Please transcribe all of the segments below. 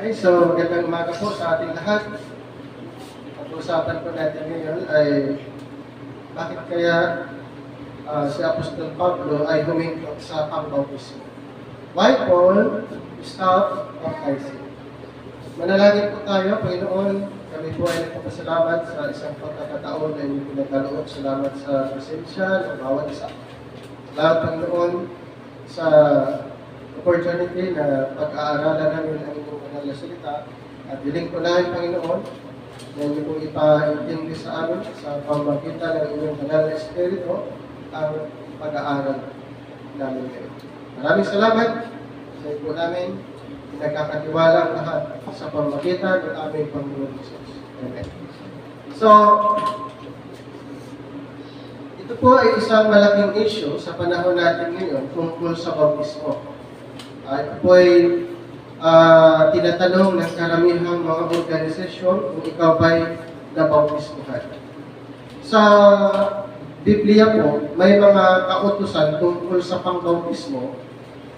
Okay, so magandang umaga po sa ating lahat. Ang usapan po natin ngayon ay bakit kaya si Apostol Pablo ay huminto sa pangbautismo. Why Paul stopped baptizing? Manalangin po tayo, Panginoon. Kami po ay nagpapasalamat sa isang pagkakataon na inyong pinagkaloob. Salamat sa presensya ng bawat isa. Salamat, Panginoon, sa opportunity na pag-aaralan namin ang inyong banal na salita. At hiling ko lang, Panginoon, na inyo pong ipaintindi sa amin sa pamagitan ng inyong banal na espiritu ang pag-aaral namin ngayon. Maraming salamat sa inyo po namin. Nagkakatiwala ang lahat sa pamagitan ng aming Panginoon Jesus. Amen. So, ito po ay isang malaking issue sa panahon natin ngayon tungkol sa bautismo. Ito po ay tinatanong ng karamihang mga organisasyon kung ikaw ba'y nabautismuhan. Sa Biblia po, may mga kautusan tungkol sa pangbautismo,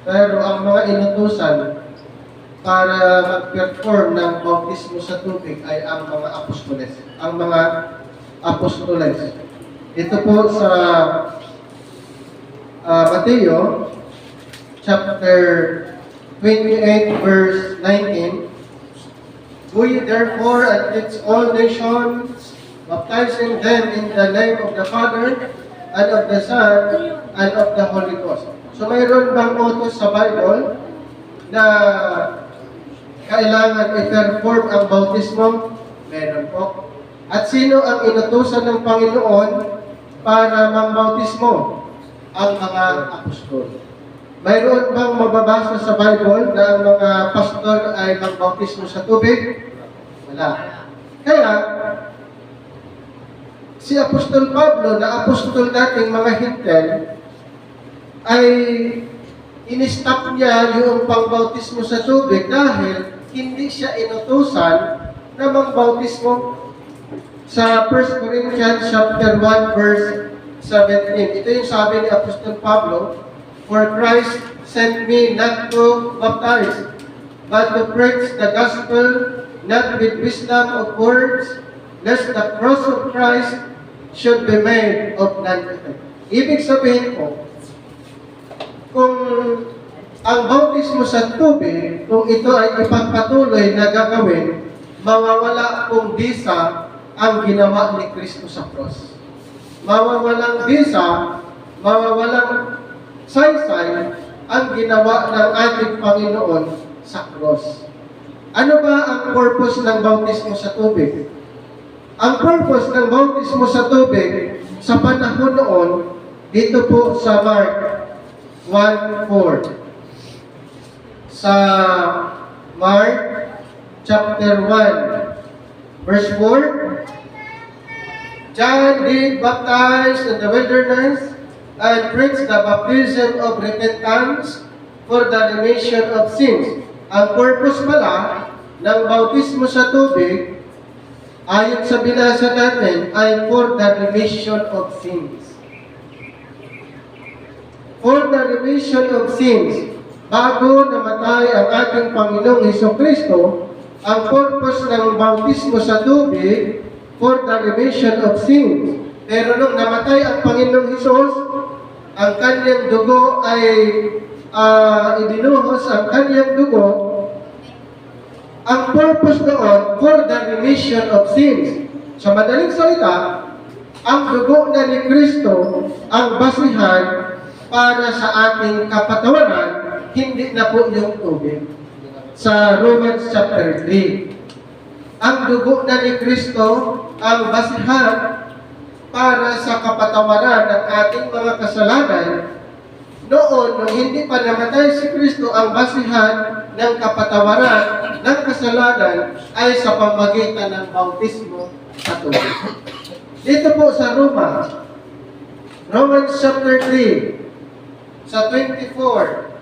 pero ang mga inutusan para mag-perform ng bautismo sa tubig ay ang mga apostoles. Ang mga apostoles. Ito po sa Mateo chapter 28 verse 19. Go ye therefore and teach all nations, baptizing them in the name of the Father and of the Son and of the Holy Ghost. So mayroon bang utos sa Bible na kailangan i-perform ang bautismo? Meron po. At sino ang inutusan ng Panginoon para mambautismo? Ang mga apostol. Mayroon bang mababasa sa Bible na ang mga pastor ay magbautismo sa tubig? Wala. Kaya, si Apostol Pablo na apostol nating mga Hintel ay in-stop niya yung pangbautismo sa tubig dahil hindi siya inutusan na mangbautismo. Sa 1 Corinthians chapter 1 verse 17, ito yung sabi ni Apostol Pablo, "For Christ sent me not to baptize, but to preach the gospel, not with wisdom of words, lest the cross of Christ should be made of none effect." Ibig sabihin po, kung ang bautismo sa tubig, kung ito ay ipagpatuloy na gagawin, mawawala kung bisa ang ginawa ni Kristo sa cross. Mawawalang bisa, mawawalang saysay ang ginawa ng ating Panginoon sa cross. Ano ba ang purpose ng bautismo sa tubig? Ang purpose ng bautismo sa tubig sa panahon noon, dito po sa Mark 1:4. Sa Mark chapter 1 verse 4, John did baptize in the wilderness and preached the baptism of repentance for the remission of sins. Ang purpose pala ng bautismo sa tubig, ayon sa binasa natin, ay for the remission of sins. For the remission of sins. Bago namatay ang ating Panginoong Hesukristo, ang purpose ng bautismo sa tubig, for the remission of sins. Pero nung namatay ang Panginoong Hesus, ang kanyang dugo ay ibinuhos ang kanyang dugo. Ang purpose doon, for the remission of sins. Sa madaling salita, ang dugo na ni Kristo ang basihan para sa ating kapatawaran, hindi na po yung tubig. Sa Romans chapter 3. Ang dugo na ni Kristo ang basihan para sa kapatawaran ng ating mga kasalanan. Noon, nung hindi pa namatay si Kristo, ang basihan ng kapatawaran ng kasalanan ay sa pamamagitan ng bautismo sa tubig. Dito po sa Romans chapter 3, sa 24,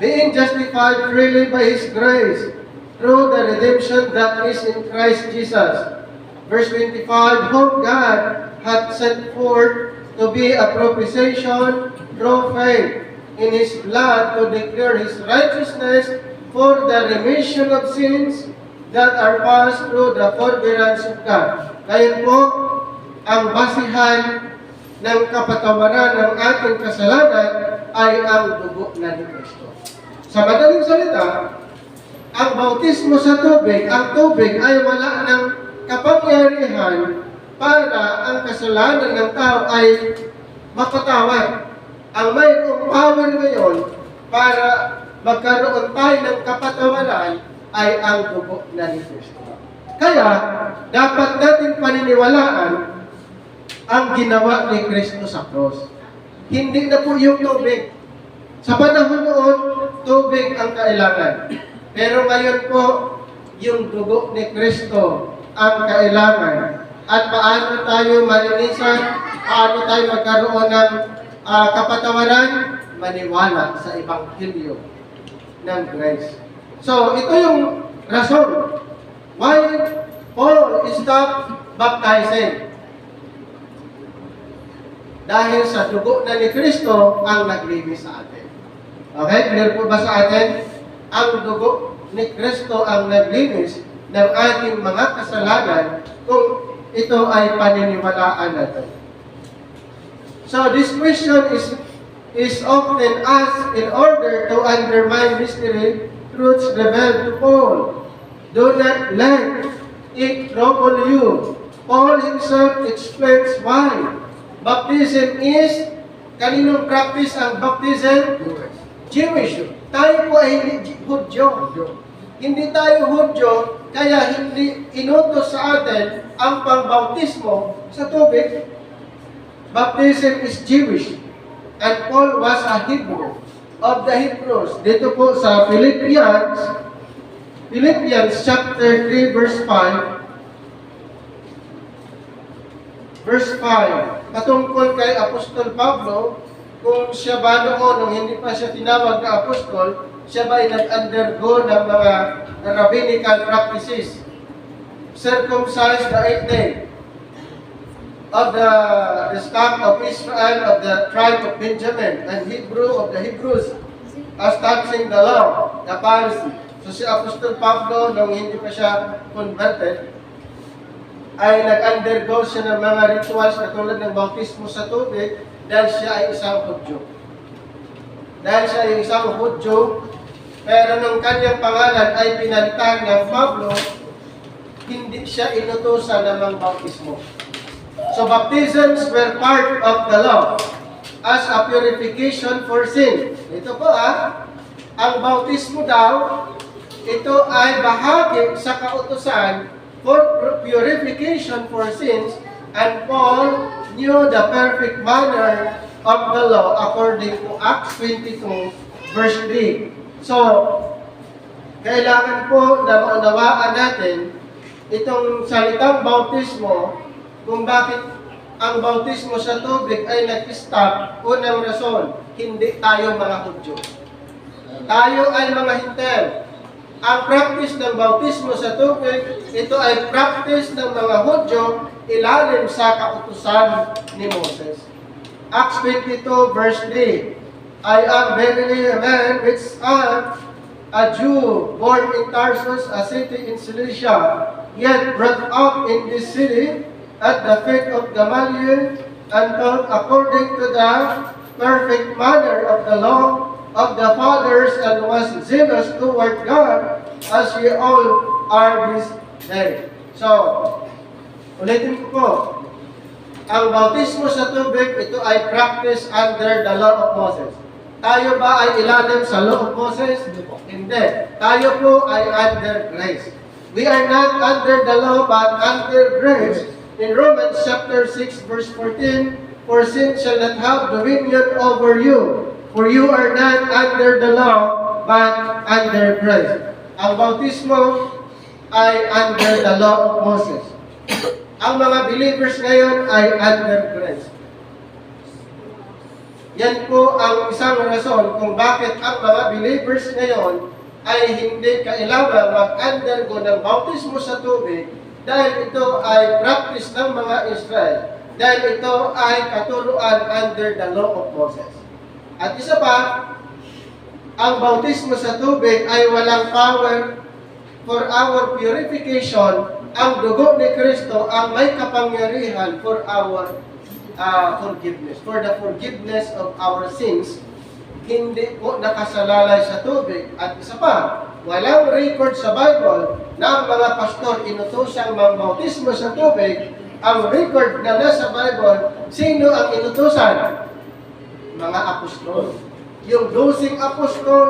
being justified freely by His grace, through the redemption that is in Christ Jesus. Verse 25, whom God hath sent forth to be a propitiation through faith in His blood to declare His righteousness for the remission of sins that are passed through the forbearance of God. Ngayon po, ang basihan ng kapatawaran ng ating kasalanan ay ang dugo na ni Kristo. Sa madaling salita, ang bautismo sa tubig, ang tubig ay wala ng kapangyarihan para ang kasalanan ng tao ay mapatawad. Ang mayroong power ngayon para magkaroon tayo ng kapatawaran ay ang dugo na ni Kristo. Kaya, dapat natin paniniwalaan ang ginawa ni Kristo sa cross. Hindi na po yung tubig. Sa panahon noon, tubig ang kailangan. Pero ngayon po, yung dugo ni Kristo ang kailangan. At paano tayo malinisan? Paano tayo magkaroon ng kapatawaran? Maniwala sa Ebanghelyo ng grace. So, ito yung rason why Paul stopped baptizing. Dahil sa dugo na ni Kristo ang naglinis sa atin. Okay? Clear po ba sa atin? Ang dugo ni Kristo ang naglinis ng ating mga kasalanan kung ito ay paniniwalaan natin. So this question is often asked in order to undermine mystery truths revealed to Paul. Do not let it trouble you. Paul himself explains why. Baptism is, kaninong practice ang baptism? Jewish. Tayo po ay hindi Hudyo. Hindi tayo Hudyo, kaya hindi inutos sa atin ang pangbautismo sa tubig. Baptism is Jewish. And Paul was a Hebrew of the Hebrews. Dito po sa Philippians chapter 3 verse 5. Verse 5. Patungkol kay Apostol Pablo, kung siya ba noon, nung hindi pa siya tinawag na apostol, siya ba ay nag-undergo ng mga rabbinical practices? Circumcise the 8th day of the stock of Israel, of the tribe of Benjamin, and Hebrew of the Hebrews, as touching the law, the Pharisee. So si Apostol Pablo, nung hindi pa siya converted, ay nag-undergo siya ng mga rituals na tulad ng bautismo sa tubig dahil siya ay isang Hudyo. Dahil siya ay isang Hudyo, pero nung kanyang pangalan ay pinalitan ng Pablo, hindi siya inutusan ng mga bautismo. So baptisms were part of the law as a purification for sin. Ito po ang bautismo daw, ito ay bahagi sa kautusan for purification for sins, and Paul knew the perfect manner of the law according to Acts 22 verse 3. So, kailangan po na maunawaan natin itong salitang bautismo, kung bakit ang bautismo sa tubig ay nag-stop. Unang rason, hindi tayo mga Hudyo. Tayo ay mga Hintel. Ang practice ng bautismo sa tubig, ito ay practice ng mga Hudyo ilalim sa kautusan ni Moses. Acts 22 verse 3. I am verily a man which am a Jew, born in Tarsus, a city in Cilicia, yet brought up in this city at the feet of Gamaliel, and taught according to the perfect manner of the law of the fathers, and was zealous toward God, as ye all are this day. So, ulitin ko po, ang bautismo sa tubig, ito ay practice under the law of Moses. Tayo ba ay ilalim sa law of Moses? Hindi. Tayo po ay under grace. We are not under the law, but under grace. In Romans chapter 6 verse 14, for sin shall not have dominion over you, for you are not under the law, but under grace. Ang bautismo ay under the law of Moses. Ang mga believers ngayon ay under grace. Yan po ang isang rason kung bakit ang mga believers ngayon ay hindi kailangan mag-undergo ng bautismo sa tubig, dahil ito ay practice ng mga Israel, dahil ito ay katuruan under the law of Moses. At isa pa, ang bautismo sa tubig ay walang power for our purification. Ang dugo ni Kristo ang may kapangyarihan for our forgiveness, for the forgiveness of our sins. Hindi po nakasalalay sa tubig. At isa pa, walang record sa Bible na ang mga pastor inutosang mambautismo sa tubig. Ang record na nasa Bible, sino ang inutusan? Mga apostol. Yung 12 apostol,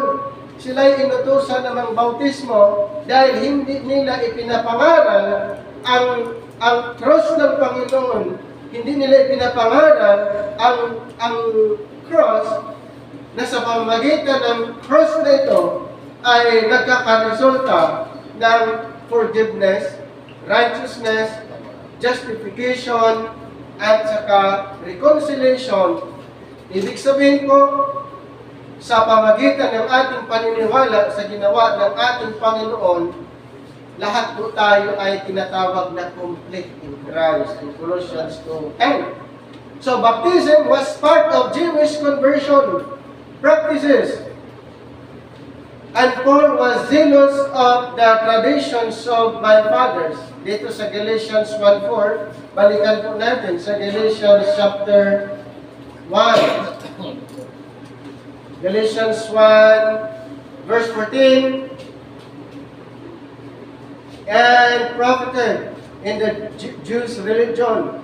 sila'y inutusan ng mga bautismo dahil hindi nila ipinapangaral ang cross ng Panginoon. Hindi nila ipinapangaral ang cross na sa pamamagitan ng cross na ito ay nagkakaresulta ng forgiveness, righteousness, justification, at saka reconciliation. Ibig sabihin po, sa pamagitan ng ating paniniwala sa ginawa ng ating Panginoon, lahat po tayo ay tinatawag na complete in Christ, in Colossians 2:10. So, baptism was part of Jewish conversion practices. And Paul was zealous of the traditions of my fathers. Dito sa Galatians 1:4, balikan po natin sa Galatians chapter 1. Galatians 1, verse 14. And profited in the Jews' religion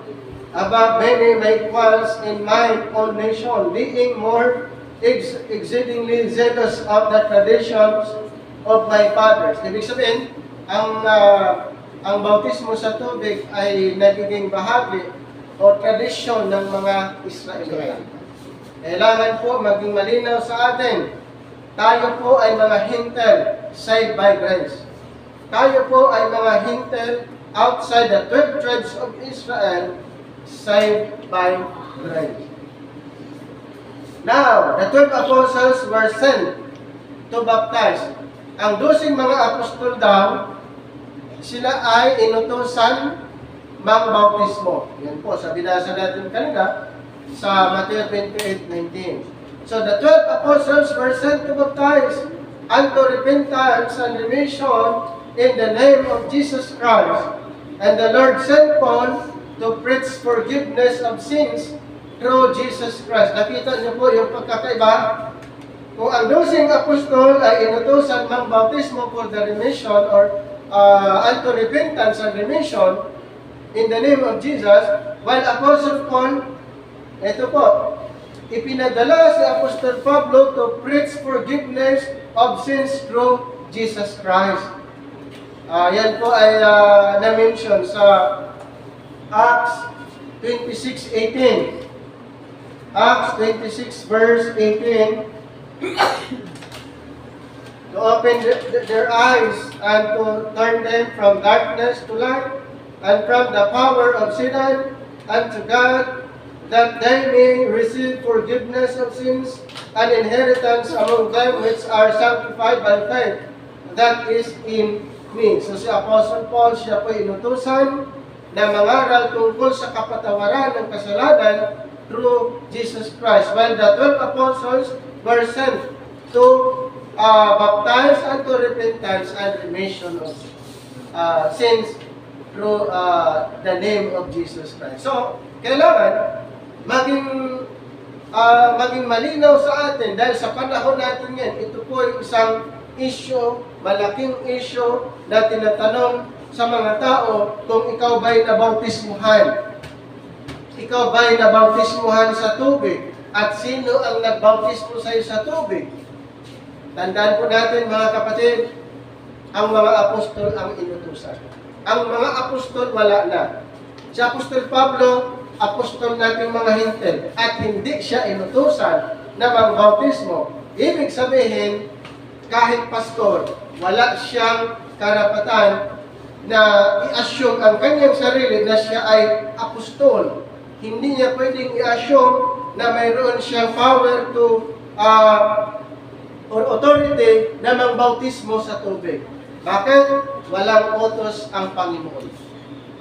above many my equals in my own nation, being more exceedingly zealous of the traditions of my fathers. Ibig sabihin, ang bautismo sa tubig ay nagiging bahagi o tradisyon ng mga Israelita. Kailangan po maging malinaw sa atin, tayo po ay mga hintel saved by grace. Tayo po ay mga hintel outside the 12 tribes of Israel saved by grace. Now, the 12 apostles were sent to baptize. Ang 12 mga apostol daw, sila ay inutusan mang-bautismo. Yan po, sa binasa natin kanina, sa Matthew 28:19. So, the 12 apostles were sent to baptize unto repentance and remission in the name of Jesus Christ. And the Lord sent Paul to preach forgiveness of sins through Jesus Christ. Nakita niyo po yung pagkakaiba? Kung ang 12 apostol ay inutusan ng bautismo for the remission or unto repentance and remission in the name of Jesus, while Apostle Paul, ito po, ipinadala si Apostol Pablo to preach forgiveness of sins through Jesus Christ. Yan po ay na-mention sa Acts 26:18. Acts 26 verse 18, to open their eyes and to turn them from darkness to light and from the power of Satan unto God, that they may receive forgiveness of sins and inheritance among them which are sanctified by faith that is in me. So si Apostle Paul, siya po inutusan na mangaral tungkol sa kapatawaran ng kasalanan through Jesus Christ, while the 12 apostles were sent to baptize unto repentance and remission of sins through the name of Jesus Christ. So, kailangan maging malinaw sa atin dahil sa panahon natin yan, ito po ay isang issue, malaking issue na tinatanong sa mga tao kung ikaw ba'y nabautismuhan. Ikaw ba'y nabautismuhan sa tubig? At sino ang nagbautismo sa iyo sa tubig? Tandaan po natin mga kapatid, ang mga apostol ang inutusan. Ang mga apostol wala na. Si Apostol Pablo, apostol nating mga hintel, at hindi siya inutusan na magbautismo. Ibig sabihin, kahit pastor, wala siyang karapatan na i-assume ang kanyang sarili na siya ay apostol. Hindi niya pwedeng i-assume na mayroon siyang power to or authority na magbautismo sa tubig. Bakit? Walang utos ang Panginoon.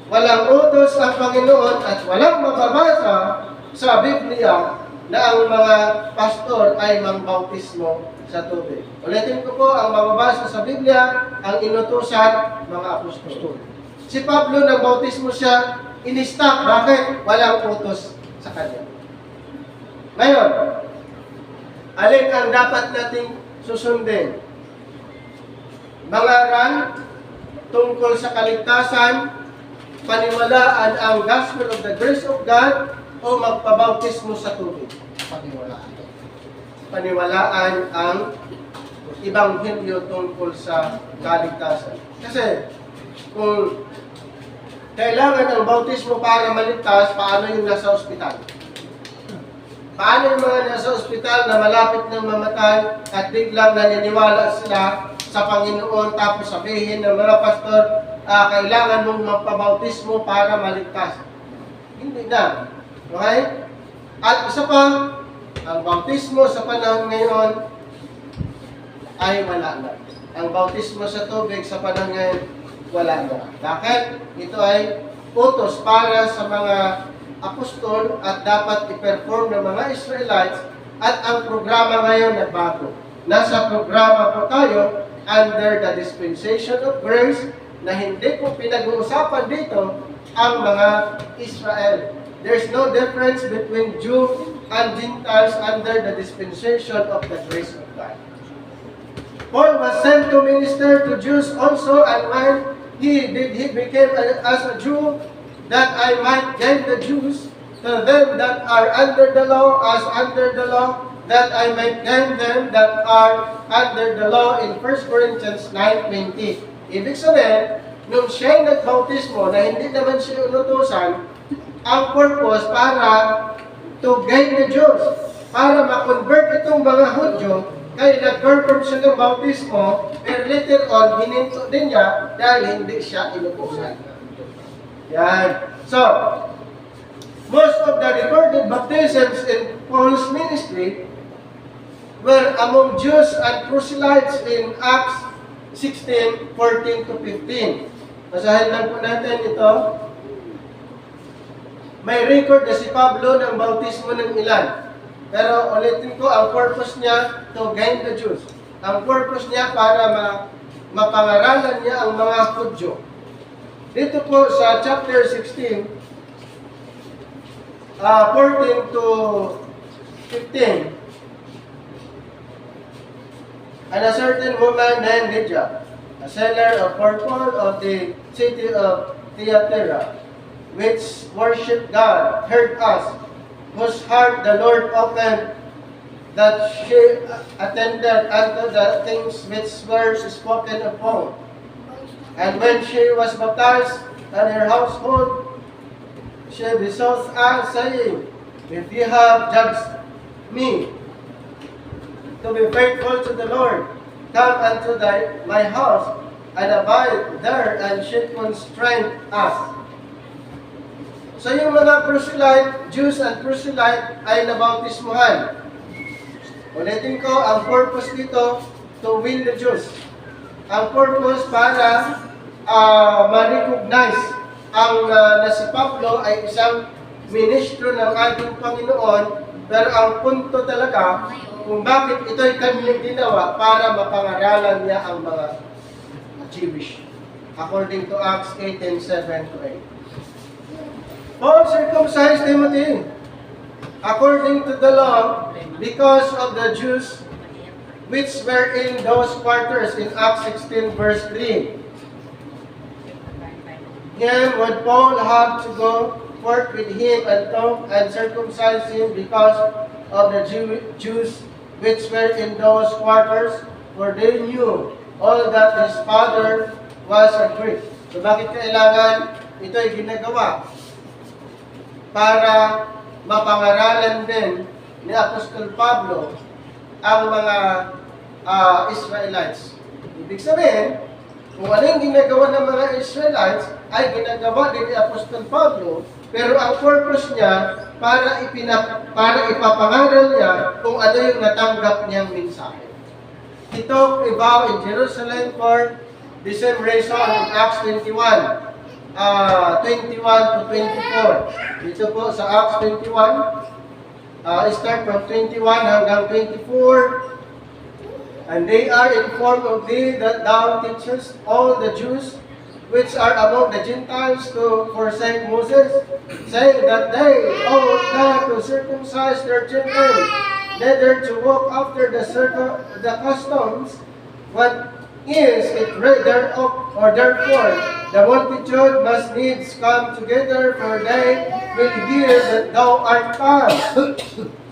Walang utos ang Panginoon at walang mababasa sa Biblia na ang mga pastor ay mangbautismo sa tubig. Ulitin ko po, ang mababasa sa Biblia, ang inutusan, mga apostol. Si Pablo, nang bautismo siya, in-stop. Bakit? Walang utos sa kanya. Ngayon, alin ang dapat nating susundin? Mangaral tungkol sa kaligtasan, paniwalaan ang gospel of the grace of God, o magpabautismo sa tubig? Paniwalaan. Paniwalaan ang ebanghelyo tungkol sa kaligtasan. Kasi, kung kailangan ang bautismo para maligtas, paano yung nasa ospital? Paano yung mga nasa ospital na malapit ng mamatay at biglang naniniwala sila sa Panginoon tapos sabihin ng mga pastor, kailangan mong magpabautismo para maligtas? Hindi na. Okay? At isa pa, ang bautismo sa panahon ngayon ay wala na. Ang bautismo sa tubig sa panahon ngayon, wala na. Bakit? Ito ay utos para sa mga apostol at dapat i-perform ng mga Israelites, at ang programa ngayon nagbago. Nasa programa po tayo under the dispensation of grace na hindi po pinag-uusapan dito ang mga Israel. There's no difference between Jew and Gentiles under the dispensation of the grace of God. Paul was sent to minister to Jews also, and when he became as a Jew, that I might gain the Jews, to them that are under the law as under the law, that I might gain them that are under the law, in 1 Corinthians 9:20. Ibig sabihin, nung siya'y nagbautismo na hindi naman siya inutusan, ang purpose para to gain the Jews, para ma-convert itong mga Hudyo, kaya nag-perform siya ng bautismo, pero later on, hininto din niya dahil hindi siya inutusan. Yan. So, most of the recorded baptisms in Paul's ministry were among Jews and proselytes in Acts 16:14 to 15. Basahin lang po natin ito. May record na si Pablo ng bautismo ng ilan. Pero ulitin ko, ang purpose niya to gain the Jews. Ang purpose niya para mapangaralan niya ang mga Hudyo. Dito po sa chapter 16, 14 to 15, and a certain woman named Lydia, a seller of purple of the city of Thyatira, which worshipped God, heard us, whose heart the Lord opened, that she attended unto the things which were spoken upon. And when she was baptized, and her household, she besought us, saying, if ye have judged me to be faithful to the Lord, come unto my house, and abide there, and she constrained us. So yung mga proselyte, Jews and proselyte ay nabautismuhan. Ulitin ko, ang purpose dito, to win the Jews. Ang purpose para ma-recognize ang na si Pablo ay isang ministro ng ating Panginoon, pero ang punto talaga kung bakit ito'y kanyang ginawa para mapangaralan niya ang mga Jewish. According to Acts 18:7-8. Paul circumcised Timothy according to the law because of the Jews which were in those quarters, in Acts 16 verse 3. Him would Paul have to go forth with him and talk and circumcise him because of the Jews which were in those quarters, for they knew all that his father was a Greek. So bakit kailangan ito'y ginagawa? Para mapangaralan din ni Apostol Pablo ang mga Israelites. Ibig sabihin, kung ano yung ginagawa ng mga Israelites, ay ginagawa din ni Apostol Pablo, pero ang purpose niya para ipapangaral niya kung ano yung natanggap niyang mensahe. He took a vow in Jerusalem for the same reason in Acts 21. 21 to 24. Dito po sa Acts 21, start from 21 hanggang 24. And they are informed of thee that thou teachest all the Jews which are among the Gentiles to forsake Moses, saying that they ought not to circumcise their children, neither to walk after the customs. What is it thereof, or therefore the multitude must needs come together, for they will hear that thou art come.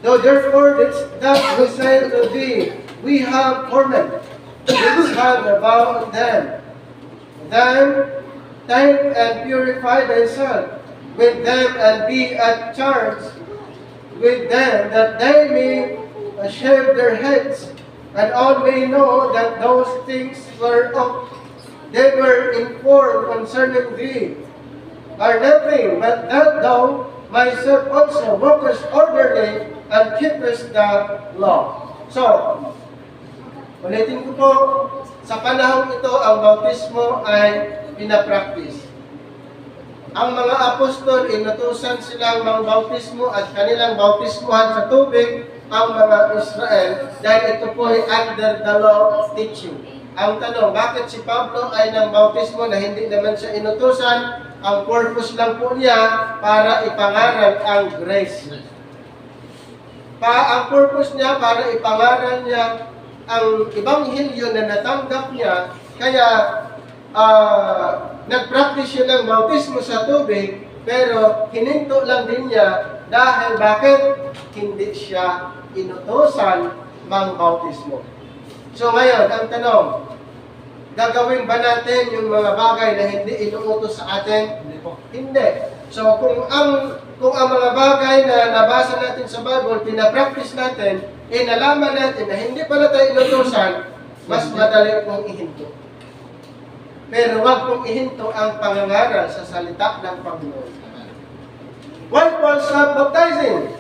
Though therefore didst thou say to thee, we have torment, which have about them. Then take and purify thyself with them, and be at charge with them, that they may shave their heads, and all may know that those things whereof they were informed concerning thee are nothing, but that thou myself also walkest orderly and keepest the law. So, ulitin ko po, sa panahon ito, ang bautismo ay pinapractice. Ang mga apostol, inutusan silang mangbautismo at kanilang bautismuhan sa tubig ang mga Israel dahil ito po ay under the law teaching. Ang tanong, bakit si Pablo ay nang bautismo na hindi naman siya inutusan? Ang purpose lang po niya para ipangaral ang grace. Ang purpose niya para ipangaral niya ang ebanghelyo na natanggap niya, kaya nag-practice siya ng bautismo sa tubig, pero hininto lang din niya dahil bakit? Hindi siya inutosan mang bautismo. So ngayon, ang tanong, gagawin ba natin yung mga bagay na hindi inuutos sa atin? Hindi. So kung ang mga bagay na nabasa natin sa Bible, pinapractice natin, nalaman natin na hindi pala tayo inutusan, mas madali pong ihinto. Pero wag pong ihinto ang pangangaral sa salita ng Panginoon. Why Paul stopped baptizing?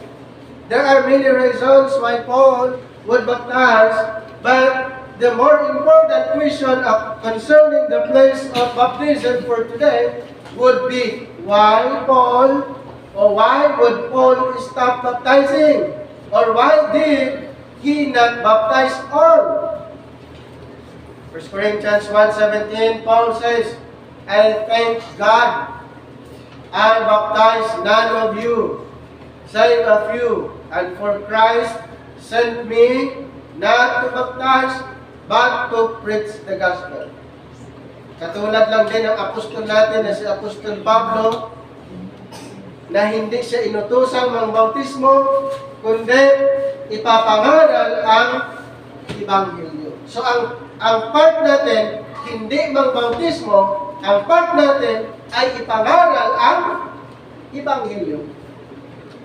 There are many reasons why Paul would baptize, but the more important question concerning the place of baptism for today would be why would Paul stop baptizing? Or why did he not baptize all? 1 Corinthians 1:17, Paul says, I thank God I baptized none of you, save a few, and for Christ sent me not to baptize, but to preach the gospel. Katulad lang din ang apostol natin na si Apostol Pablo, na hindi siya inutusang mangbautismo, kundi ipapangaral ang ebanghelyo. So ang part natin, hindi mangbautismo, ang part natin ay ipangaral ang ebanghelyo.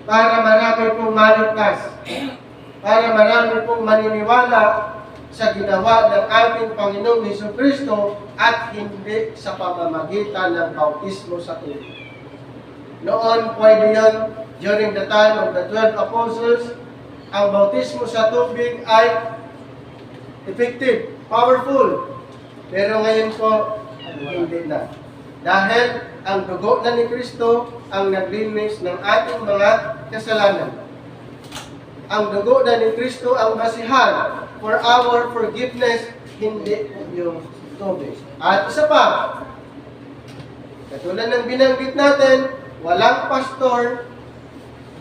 Para marami pong maligtas, para marami pong maniniwala sa ginawa ng ating Panginoong Jesucristo at hindi sa pamamagitan ng bautismo sa tubig. Noon, pwede yun, during the time of the 12 apostles, ang bautismo sa tubig ay effective, powerful. Pero ngayon po, hindi na. Dahil ang dugo na ni Kristo ang naglinis ng ating mga kasalanan. Ang dugo na ni Kristo ang basihan for our forgiveness, hindi yung tubig. At isa pa, katulad ng binanggit natin, walang pastor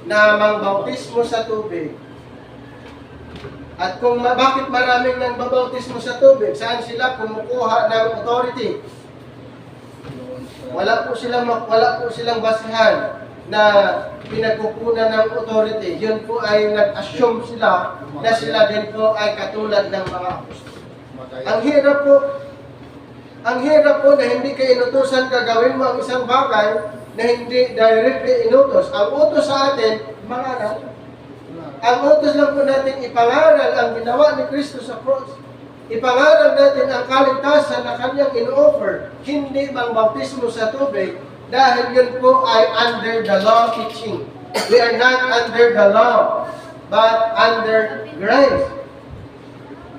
na mangbautismo sa tubig. At kung bakit maraming nang babautismo sa tubig, saan sila kumukuha ng authority? Wala po silang basihan na pinagkukunan ng authority. Yun po ay nag-assume sila na sila din po ay katulad ng mga apostol. Ang hirap po na hindi ka inutusan gagawin mo ang isang bagay na hindi directly inutos. Ang utos sa atin, mangaral. Ang utos lang po natin ipangaral ang ginawa ni Kristo sa cross. Ipangaral natin ang kaligtasan na kanyang in-offer, hindi mang bautismo sa tubig, dahil yun po ay under the law teaching. We are not under the law, but under grace.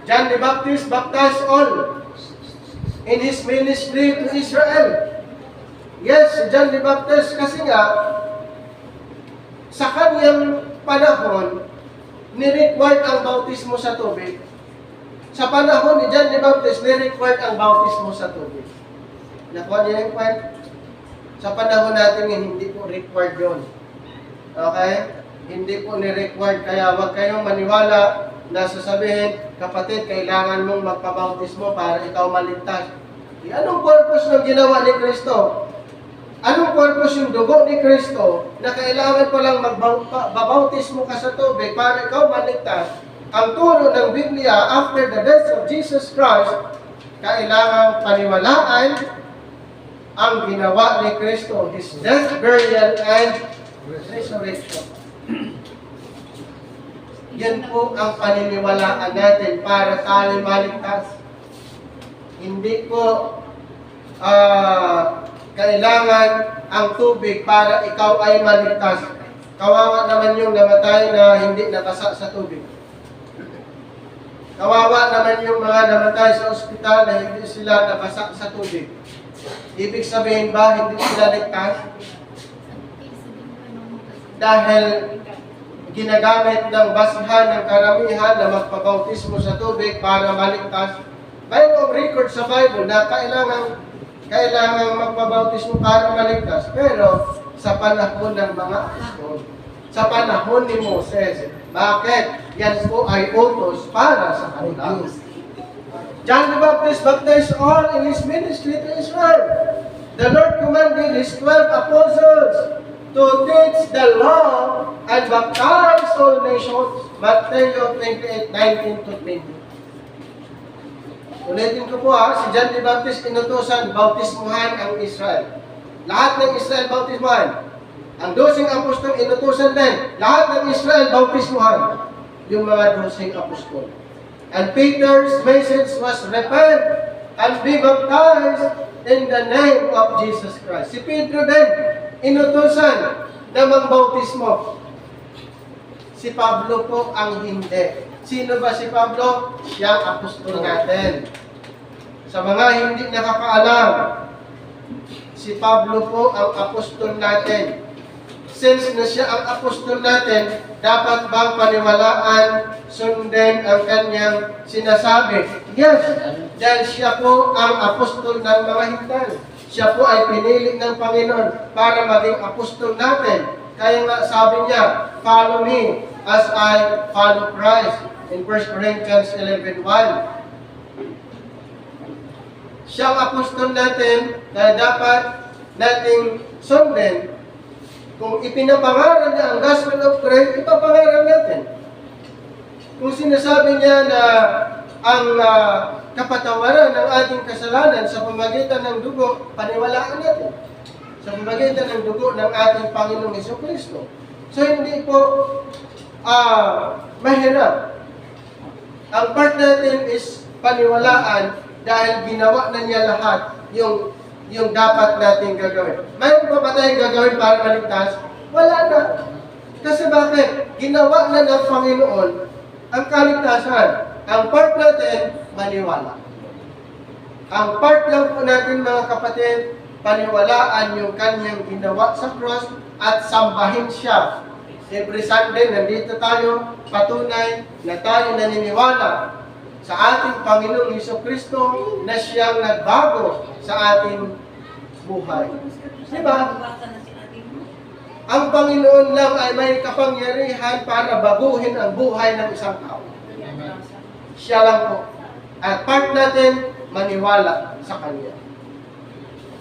John the Baptist baptized all in his ministry to Israel. Yes, John the Baptist kasi nga, sa kanyang panahon, ni-required ang bautismo sa tubig. Sa panahon ni John the Baptist, ni-required ang bautismo sa tubig. Nakuha niya yung point? Sa panahon natin, hindi po required yun. Okay? Hindi po ni-required. Kaya huwag kayong maniwala na sasabihin, kapatid, kailangan mong magpabautismo para ikaw maligtas. Anong purpose ng ginawa ni Kristo? Anong purpose yung dugo ni Kristo na kailangan pa lang magbabautismo ka sa tubig para ikaw maligtas? Ang turo ng Biblia, after the death of Jesus Christ, kailangan paniwalaan ang ginawa ni Kristo, His death, burial, and resurrection. Yan po ang paniniwalaan natin para tayo maligtas. Hindi po kailangan ang tubig para ikaw ay maligtas. Kawawa naman yung namatay na hindi nabasa sa tubig. Kawawa naman yung mga namatay sa ospital na hindi sila nabasa sa tubig. Ibig sabihin ba hindi sila ligtas? Dahil ginagamit ng basihan ng karamihan na magpabautismo sa tubig para maligtas. Mayroong record sa Bible na kailangan magpabautismo para maligtas. Pero sa panahon ng mga apostol, sa panahon ni Moses, bakit? Yan po ay utos para sa kanila. John the Baptist baptized all in his ministry to Israel. The Lord commanded his 12 apostles to teach the law and baptize all nations. Matthew 28:19-20. Ulitin ko po si John the Baptist inutusan, bautismuhan ang Israel. Lahat ng Israel bautismuhan. Ang 12 apostol inutusan din. Lahat ng Israel bautismuhan. Yung mga 12 apostol. And Peter's message was repent and be baptized in the name of Jesus Christ. Si Pedro din inutusan na mangbautismo. Si Pablo po ang hindi. Sino ba si Pablo? Siyang apostol natin. Sa mga hindi nakakaalam, si Pablo po ang apostol natin. Since na siya ang apostol natin, dapat bang paniwalaan, sundin ang kanyang sinasabi? Yes, dahil siya po ang apostol ng mga hintal. Siya po ay pinili ng Panginoon para maging apostol natin. Kaya nga sabi niya, follow me as I follow Christ. In 1 Corinthians 11:1. Siyang apostol natin na dapat nating sundin. Kung ipinapangaral niya ang gospel of Christ, ipapangaral natin. Kung sinasabi niya na ang kapatawaran ng ating kasalanan sa pamamagitan ng dugo, paniwalaan natin. Sa pamamagitan ng dugo ng ating Panginoong Jesucristo. So hindi po mahirap. Ang part natin is paniwalaan dahil ginawa na niya lahat yung dapat nating gagawin. Mayroon pa ba tayong gagawin para maligtas? Wala na. Kasi bakit? Ginawa na ng Panginoon ang kaligtasan. Ang part natin, maniwala. Ang part lang po natin mga kapatid, paniwalaan yung kanyang ginawa sa cross at sambahin siya. Every Sunday, nandito tayo, patunay na tayo naniniwala sa ating Panginoong Jesucristo na siyang nagbago sa ating buhay. Diba? Ang Panginoon lang ay may kapangyarihan para baguhin ang buhay ng isang tao. Siya lang po. At part natin, maniwala sa Kanya.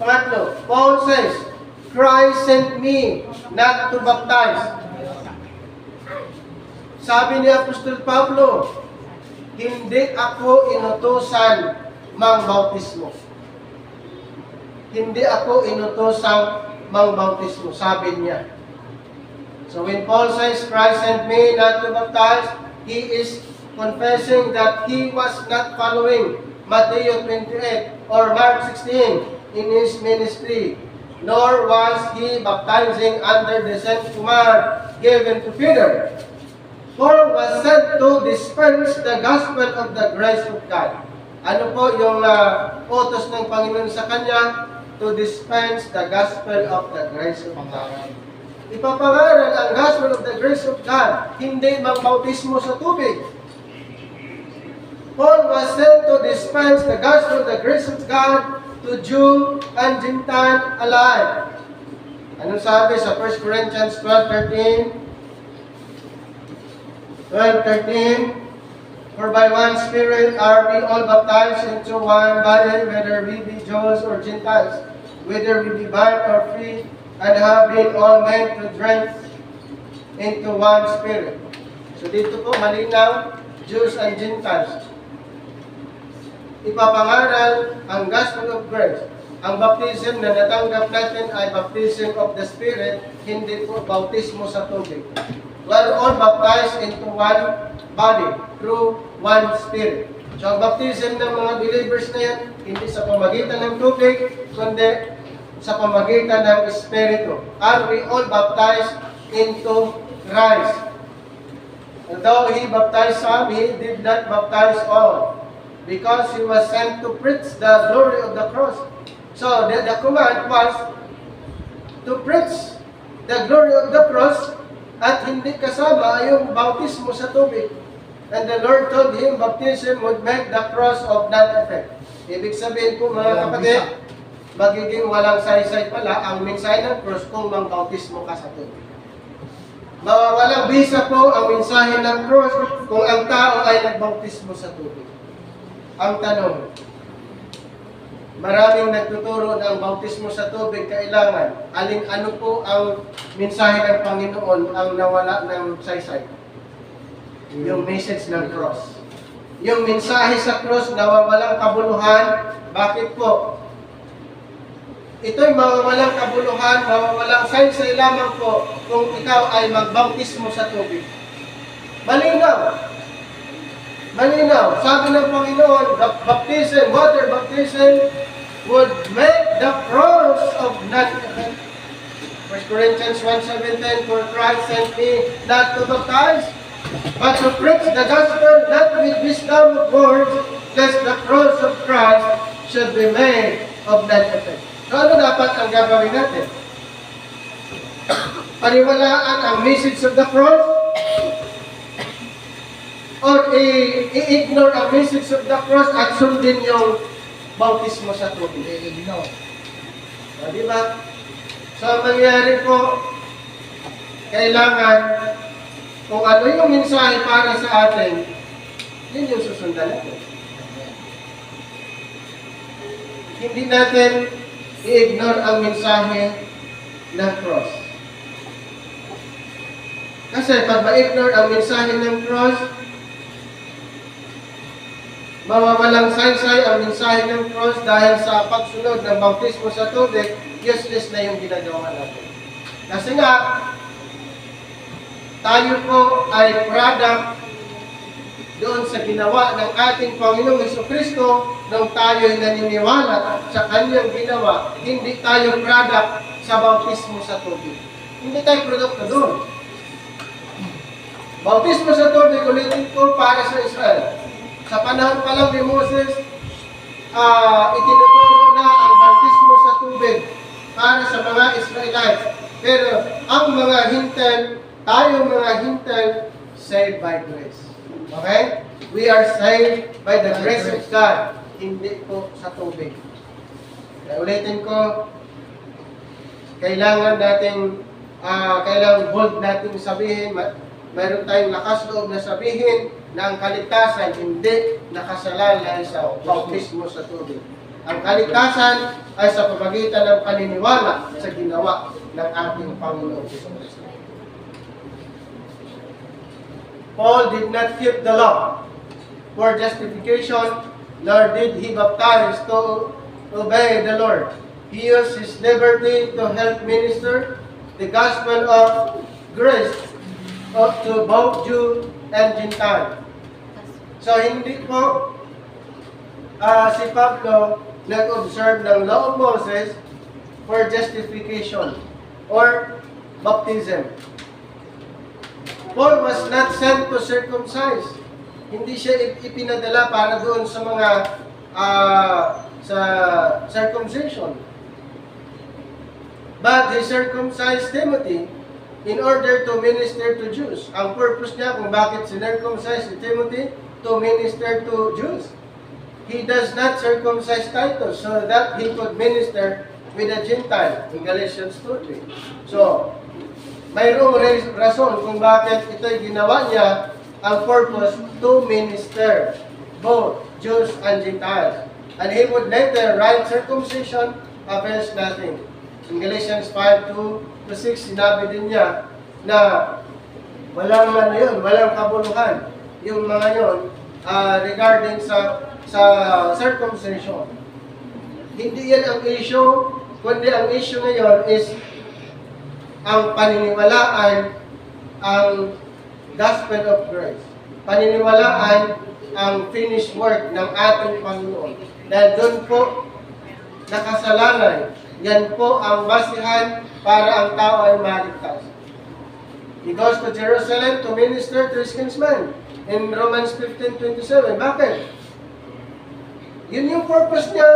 Pangatlo, Paul says, Christ sent me not to baptize. Sabi ni Apostol Pablo, hindi ako inutusan mangbautismo. Hindi ako inutusan mangbautismo, sabi niya. So when Paul says, Christ sent me not to baptize, he is confessing that he was not following Matthew 28 or Mark 16 in his ministry, nor was he baptizing under the same command given to Peter. Paul was sent to dispense the gospel of the grace of God. Ano po yung utos ng Panginoon sa kanya? To dispense the gospel of the grace of God. ipapangaral ang gospel of the grace of God, hindi magbautismo sa tubig. Paul was sent to dispense the gospel of the grace of God to Jew and Gentile alike. Anong sabi sa 1 Corinthians 12:13? 12:13, for by one Spirit are we all baptized into one body, whether we be Jews or Gentiles, whether we be bond or free, and have been all made to drink into one Spirit. So dito po malinaw, Jews and Gentiles. Ipapangaral ang gospel of grace. Ang baptism na natanggap natin ay baptism of the Spirit, hindi po bautismo sa tubig. We are all baptized into one body through one Spirit. So ang baptism ng mga believers na yan, hindi sa pamagitan ng tubig, kundi sa pamagitan ng Espiritu. Are we all baptized into Christ? Although He baptized some, He did not baptize all, because He was sent to preach the glory of the cross. So the command was to preach the glory of the cross, at hindi kasama yung bautismo sa tubig. And the Lord told him baptism would make the cross of none effect. Ibig sabihin po mga kapatid, magiging walang saysay pala ang mensahe ng cross kung mangbautismo ka sa tubig. Mawawalang bisa po ang mensahe ng cross kung ang tao ay nagbautismo sa tubig. Ang tanong, maraming nagtuturo ng bautismo sa tubig kailangan. Ano po ang mensahe ng Panginoon ang nawala ng saysay? Yung message ng cross. Yung mensahe sa cross nawawalang kabuluhan. Bakit po? Ito'y mawawalang kabuluhan, mawawalang saysay lamang po kung ikaw ay magbautismo sa tubig. Malinaw. Malinaw. Sabi ng Panginoon, baptism, water baptism would make the cross of none effect. 1 Corinthians 1:17, for Christ sent me not to baptize, but to preach the gospel, not with wisdom of words, lest the cross of Christ should be made of none effect. So ano dapat ang gagawin natin? Paniwalaan ang message of the cross? Or i-ignore ang message of the cross at sundin yung bautismo sa tubig? I-ignore. Di ba? So ang mangyari po, kailangan kung ano yung mensahe para sa atin, yun yung susundan natin. Hindi natin i-ignore ang mensahe ng cross. Kasi pag ma-ignore ang mensahe ng cross, mawawalang saysay ang mensahe ng cross dahil sa pagsunod ng bautismo sa tubig, useless na yung ginagawa natin. Kasi nga, tayo po ay product doon sa ginawa ng ating Panginoong Jesucristo nung tayo'y naniniwala sa Kanyang ginawa. Hindi tayo product sa bautismo sa tubig. Hindi tayo produkto doon. Bautismo sa tubig, ulitin ko, para sa Israel. Sa panahon pa lang ni Moses, itinuturo na ang bautismo sa tubig para sa mga Israelites. Pero ang mga hintel, tayong mga hintel, saved by grace. Okay? We are saved by the grace of God, hindi po sa tubig. Kaya ulitin ko, kailangan bold nating sabihin, mayroon tayong lakas loob na sabihin na ang kaligtasan hindi nakasalalay sa bautismo sa tubig. Ang kaligtasan ay sa pamamagitan ng paniniwala sa ginawa ng ating Panginoon Jesucristo. Paul did not keep the law for justification, nor did he baptize to obey the Lord. He used his liberty to help minister the gospel of grace to both Jew and Gentile. So hindi po si Pablo nag-observe ng law of Moses for justification or baptism. Paul was not sent to circumcise. Hindi siya ipinadala para doon sa mga sa circumcision. But he circumcised Timothy in order to minister to Jews. Ang purpose niya kung bakit sinircumcise si Timothy, to minister to Jews. He does not circumcise Titus so that he could minister with a Gentile in Galatians 2:3. So, mayroong rason kung bakit ito'y ginawa niya, ang purpose to minister both Jews and Gentiles. And he would later write, circumcision avails nothing. In Galatians 5:2-6, sinabi din niya na walang walang kabuluhan yung mga yun regarding sa circumcision. Hindi yan ang issue, kundi ang issue ngayon is ang paniniwalaan ang gospel of grace. Paniniwalaan ang finished work ng ating Panginoon. Dahil doon po nakasalalay. Yan po ang basihan para ang tao ay maligtas. He goes to Jerusalem to minister to his kinsmen. In Romans 15:27. Bakit? Yun yung purpose niya.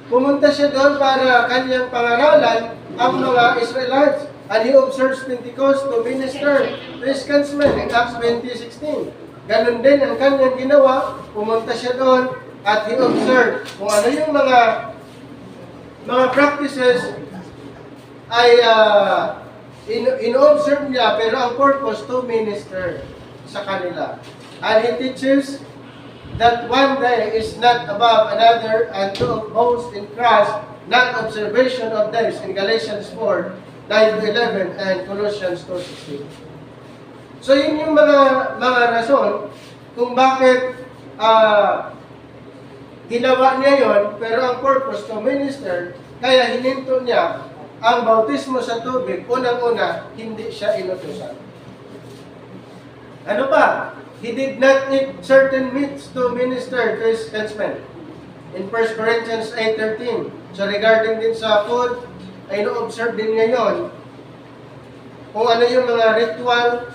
Pumunta siya doon para kanyang pangaralan ang mga Israelites. And he observes Pentecost to minister to his kinsmen in Acts 20:16. Ganon din ang kanyang ginawa. Pumunta siya doon at he observed kung ano yung mga practices ay in-observe niya, pero ang purpose to minister sa kanila. And he teaches that one day is not above another, and to boast in Christ, not observation of days, in Galatians 4:9-11 and Colossians 2:16. So yun yung mga rason kung bakit ginawa niya yon, pero ang purpose to minister, kaya hininto niya ang bautismo sa tubig. Unang-una, hindi siya inutusan. Ano pa? He did not eat certain meats to minister to his kinsmen. In 1 Corinthians 8:13. So regarding din sa food, ay no-observe din niya yon. Kung ano yung mga ritual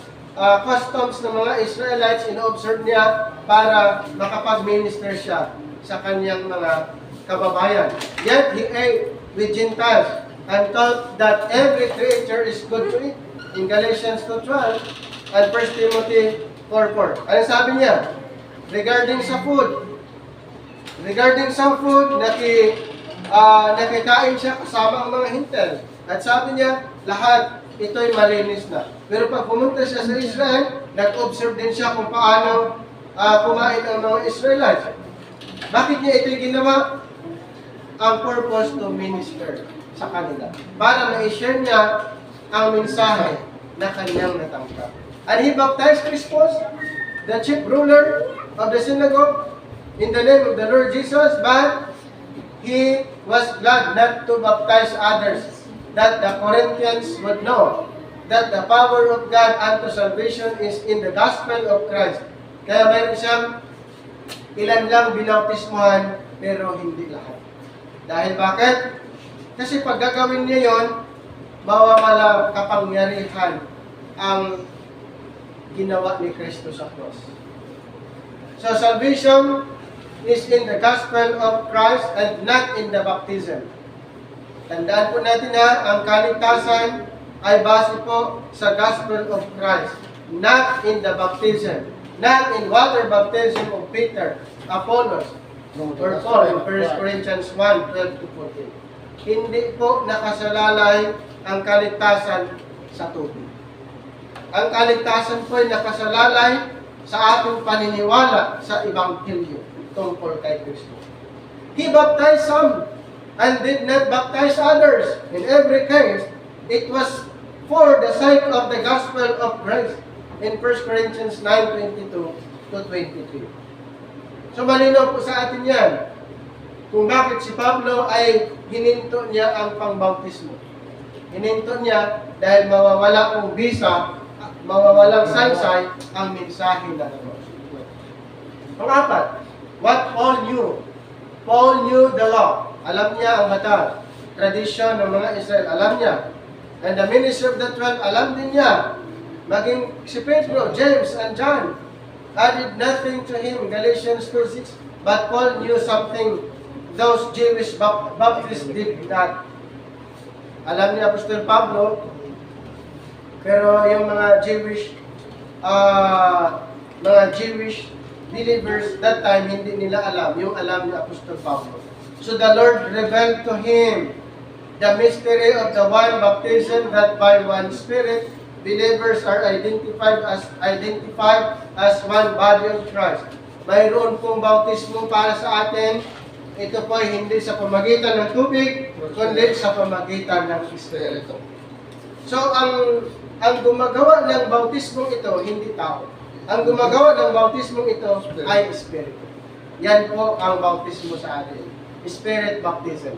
customs ng mga Israelites, ino-observe niya para makapag-minister siya sa kanyang mga kababayan. Yet he ate with Gentiles and taught that every creature is good to eat. In Galatians 2:12 and 1 Timothy 4:4. Ano sabi niya? Regarding sa food, nakikain siya kasama ang mga hintel. At sabi niya, lahat ito'y malinis na. Pero pag pumunta siya sa Israel, nag-observe din siya kung paano kumain ang mga Israelites. Bakit niya ito'y ginawa? Ang purpose to minister sa kanila. Para ma-share niya ang mensahe na kanyang natanggap. And he baptized Crispus, the chief ruler of the synagogue, in the name of the Lord Jesus, but he was glad not to baptize others, that the Corinthians would know that the power of God unto salvation is in the gospel of Christ. Kaya mayroon siyang ilan lang binautismuhan, pero hindi lahat. Dahil bakit? Kasi pag gagawin niya yon, mawawala kapangyarihan ang ginawa ni Kristo sa cross. So salvation is in the gospel of Christ and not in the baptism. Tandaan po natin ang kaligtasan ay base po sa gospel of Christ, not in the baptism, not in water baptism of Peter, Apollos, or Paul in 1 Corinthians 1:12-14. Hindi po nakasalalay ang kaligtasan sa tubig. Ang kaligtasan po ay nakasalalay sa ating paniniwala sa Ebanghelyo tungkol kay Kristo. He baptized some and did not baptize others. In every case, it was for the sake of the gospel of Christ. In 1 Corinthians 9:22-23. So malinaw po sa atin yan kung bakit si Pablo ay hininto niya ang pangbautismo. Hininto niya dahil mawawala ang bisa, mawawalang saysay ang mensahe ng Diyos. Pang-apat, what Paul knew. Paul knew the law. Alam niya ang batas, tradisyon ng mga Israel. Alam niya. And the ministry of the 12, alam din niya. Maging si Pedro, James, and John added nothing to him. Galatians 2:6. But Paul knew something those Jewish Baptists did not. Alam ni Apostol Pablo Pero yung mga Jewish believers that time, hindi nila alam yung alam ni Apostol Pablo. So the Lord revealed to him the mystery of the one baptism, that by one Spirit, believers are identified as one body of Christ. Mayroon pong bautismo para sa atin. Ito po ay hindi sa pamagitan ng tubig, kundi sa pamagitan ng Espiritu. So, ang gumagawa ng bautismong ito, hindi tao. Ang gumagawa ng bautismong ito ay Espiritu. Yan po ang bautismo sa atin. Spirit baptism.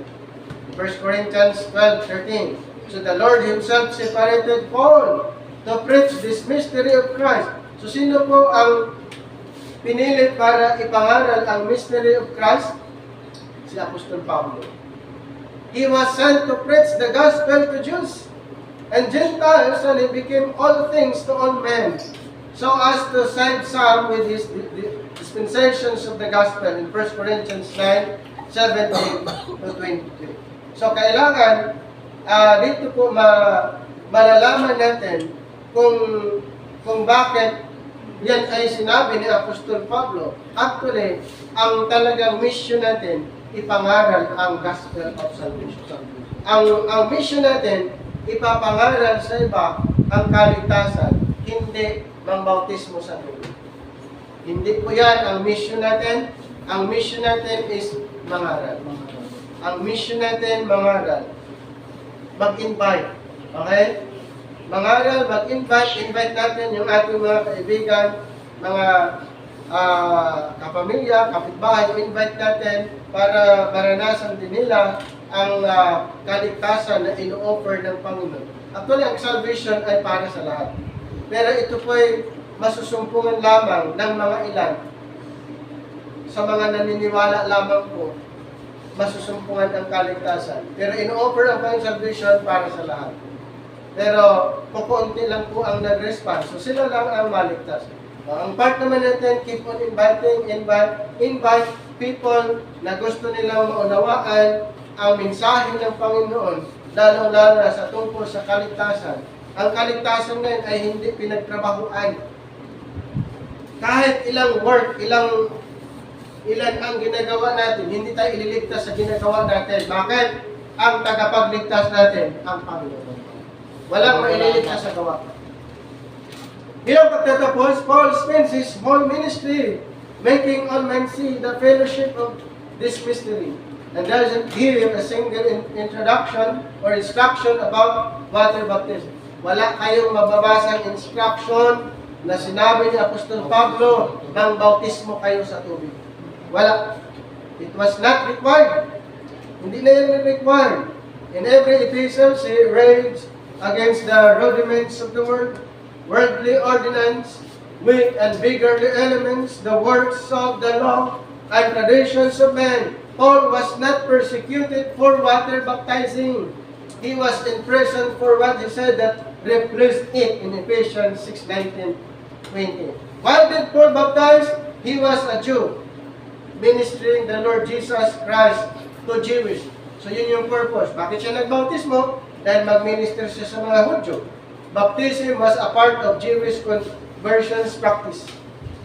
1 Corinthians 12:13. So the Lord Himself separated Paul to preach this mystery of Christ. So sino po ang pinili para ipangaral ang mystery of Christ? Si Apostol Pablo. He was sent to preach the gospel to Jews and Gentiles, and he became all things to all men, so as to save some with his dispensations of the gospel in 1 Corinthians 9:17 to 23. So kailangan dito po malalaman natin kung bakit yan ay sinabi ni Apostol Pablo. Actually, ang talagang mission natin, ipangaral ang gospel of salvation. Ang mission natin, ipapangaral sa iba ang kaligtasan, hindi mangbautismo sa tubig. Hindi po yan ang mission natin. Ang mission natin is mangaral. Ang mission natin, mangaral. Mag-invite. Okay? Mangaral, invite natin yung ating mga kaibigan, mga kapamilya, kapitbahay, invite natin para maranasan din nila ang kaligtasan na ino-offer ng Panginoon. Actually, ang salvation ay para sa lahat. Pero ito po ay masusumpungan lamang ng mga ilan. Sa mga naniniwala lamang po, masusumpungan ang kaligtasan. Pero ino-offer ang Panginoon salvation para sa lahat. Pero kukunti lang po ang nag-respond. So sila lang ang maligtas. Ang part naman natin, keep on invite people na gusto nilang maunawaan ang mensahe ng Panginoon, lalo-lalo na sa tungkol sa kaligtasan. Ang kaligtasan ngayon ay hindi pinagtrabahuan. Kahit ilang work, ilan ang ginagawa natin, hindi tayo ililigtas sa ginagawa natin. Bakit? Ang tagapagligtas natin, ang Panginoon. Walang maililigtas sa gawa. Bilang pagtatapos, Paul spends his whole ministry making all men see the fellowship of this mystery, and doesn't give a single introduction or instruction about water baptism. Wala kayong mababasang instruction na sinabi ni Apostol Pablo ng bautismo kayo sa tubig. Wala. It was not required. Hindi na yan required. In every epistle, he raised against the rudiments of the world, worldly ordinance, weak and beggarly elements, the works of the law, and traditions of men. Paul was not persecuted for water baptizing. He was in prison for what he said that replaced it in Ephesians 6:19-20. Why did Paul baptize? He was a Jew, ministering the Lord Jesus Christ to Jewish. So yun yung purpose. Bakit siya nagbautismo? Dahil mag-minister siya sa mga Hudyo. Baptism was a part of Jewish conversions practice.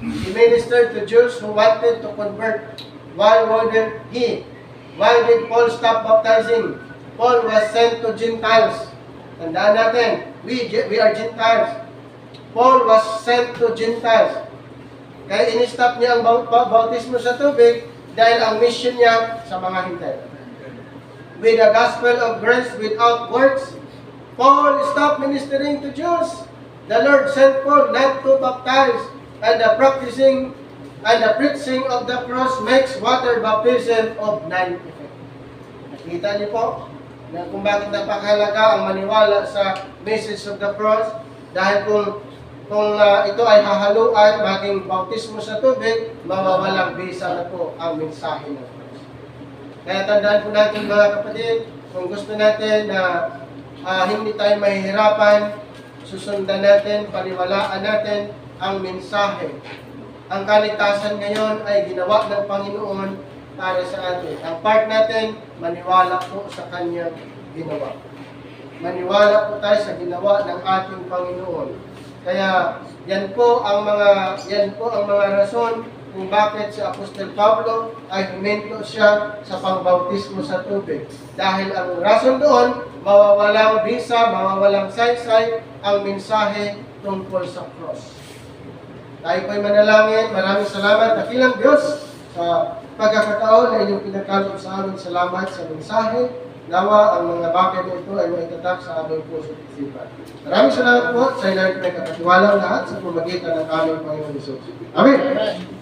He ministered to Jews who wanted to convert. Why wouldn't he? Why did Paul stop baptizing? Paul was sent to Gentiles. Tandaan natin, we are Gentiles. Paul was sent to Gentiles. Kaya in-stop niya ang bautismo sa tubig dahil ang mission niya sa mga Hintay. With the gospel of grace without works, Paul stopped ministering to Jews. The Lord sent Paul not to baptize, and the practicing and the preaching of the cross makes water baptism of none effect. Nakita niyo po na kung bakit napakahalaga ang maniwala sa message of the cross, dahil kung ito ay hahaluan, maging bautismo sa tubig, mawawalang bisa na po ang mensahe ng Cross. Kaya tandaan po natin mga kapatid, kung gusto natin na hindi tayo mahihirapan, susundan natin, paniwalaan natin ang mensahe. Ang kaligtasan ngayon ay ginawa ng Panginoon para sa atin. Ang part natin, maniwala po sa Kanyang ginawa. maniwala po tayo sa ginawa ng ating Panginoon. Kaya yan po ang mga rason kung bakit si Apostol Pablo ay huminto siya sa pangbautismo sa tubig. Dahil ang rason doon, mawawalang bisa, mawawalang saysay ang mensahe tungkol sa cross. Tayo po'y manalangin. Maraming salamat, dakilang Diyos, sa pagkakataon na inyong pinagkaloob sa amin. Salamat sa mensahe. Nawa ang mga bagay na ito ay maitatak sa aming puso at isipan. Maraming salamat po sa ilang pinagkakatiwalang lahat sa pamagitan ng aming Panginoon Hesus. Amen.